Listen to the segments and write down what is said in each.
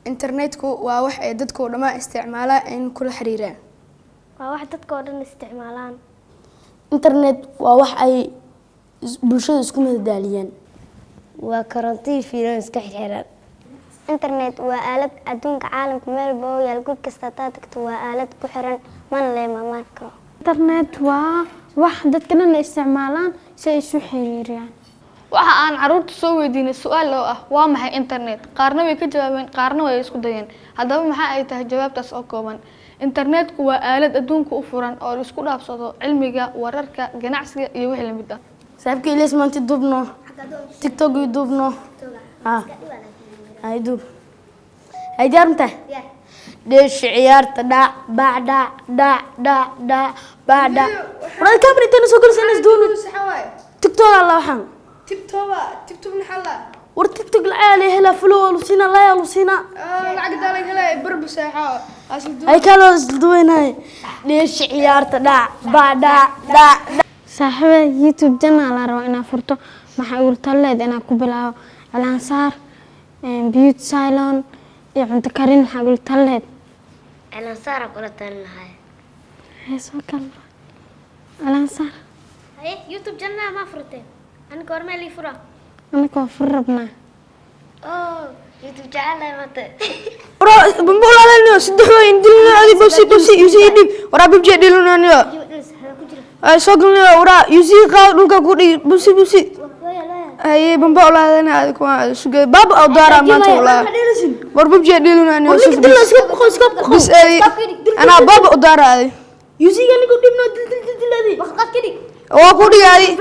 internetku waa wax ay dadku dhammaan isticmaalaan in kula xiriiraan. waa wax dadka oo dhan isticmaalaan. internet waa wax ay bulshada isku madadaaliyaan. waa korontii fiilan iska xiriiraan. internet waa aalad adduunka caalamka meel walba oo yaal guri kasta tagto waa aalad ku xiran mana leeyahay karo. internet waa wax dadka dhan isticmaalaan si ay isu xiriiriyaan. waxa aan caruurta soo weydiinay su'aal oo ah waa maxay internet qaarna way ka jawaabeen qaarna way isku dayeen haddaba maxaa ay tahay jawaabtaas oo kooban internetku waa aalad adduunka u furan oo la isku dhaafsado cilmiga wararka ganacsiga iyo wixii la mid ah saaxiibka Ilyas maanta duubno TikTok duubno ay duub ay jarmta deesh ciyaarta dhac bacda dhac dhac dhac bacda wala kamri tan soo galsan isduun TikTok alla waxan TikTok نحلا ور TikTok العالي هلا فلو لسينا لا يا لسينا لعق دالك هلا برب ساحة هاي كانوا يسدوين هاي ليش عيارت دع بعد دع saaxiibada YouTube channel la rabo inaan furto maxay u talleed inaan ku bilaabo Alansaar beauty salon iyo cunto karin maxay u talleed Alansaar kula talinahay heeso kale Alansaar hay YouTube channel ma furteen أنا كورمي لي فرا. أنا كوفربنا. يوتيوب channel متى. ورا بنقول على إنه سدحوا يندلنا هذه بسي يزيد ورا بيجي يدلنا إنه. سوقنا ورا يزيد قالوا كقولي بسي. أي بنقول على إنه هذا كمان سوق باب أو دارا ما تقوله. ورا بيجي يدلنا إنه. بس أنا باب أو دارا هذه. يزيد أنا قلت إنه دل هذه. وخذ كذي. waa ku dhigay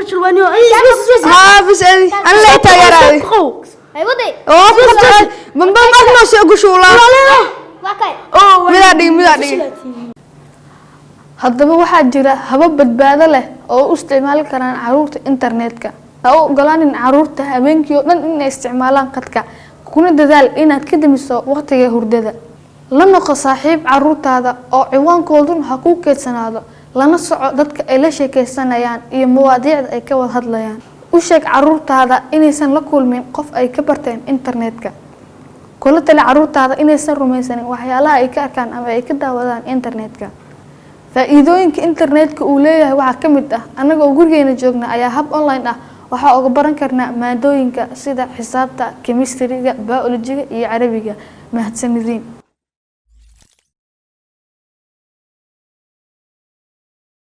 bas aan la taageeray ay waday oo ku qabtay bamba ma soo gushuula wakay midadii haddaba waxaa jira habab badbaado leh oo u isticmaali karaan caruurta internetka oo ogolaanin caruurta habeenkii oo dhan inay isticmaalaan qadka kuna dadaal inaad ka damiso waqtiga hurdada la noqo saaxiib caruurtaada oo ciwaankoodu ha ku keedsanaado lana soco dadka ay la sheekeysanayaan iyo mawaadiicda ay ka wada hadlayaan u sheeg caruurtaada inaysan la kulmin qof ay ka barteen internetka kula tali caruurtaada inaysan rumaysanin waxyaalaha ay ka arkaan ama ay ka daawadaan internetka faa'iidooyinka internetka uu leeyahay waxaa ka mid ah anagoo gurigeena joogna ayaa hab online ah waxaa uga baran karnaa maadooyinka sida xisaabta chemistry-ga biology-ga iyo carabiga mahadsanidin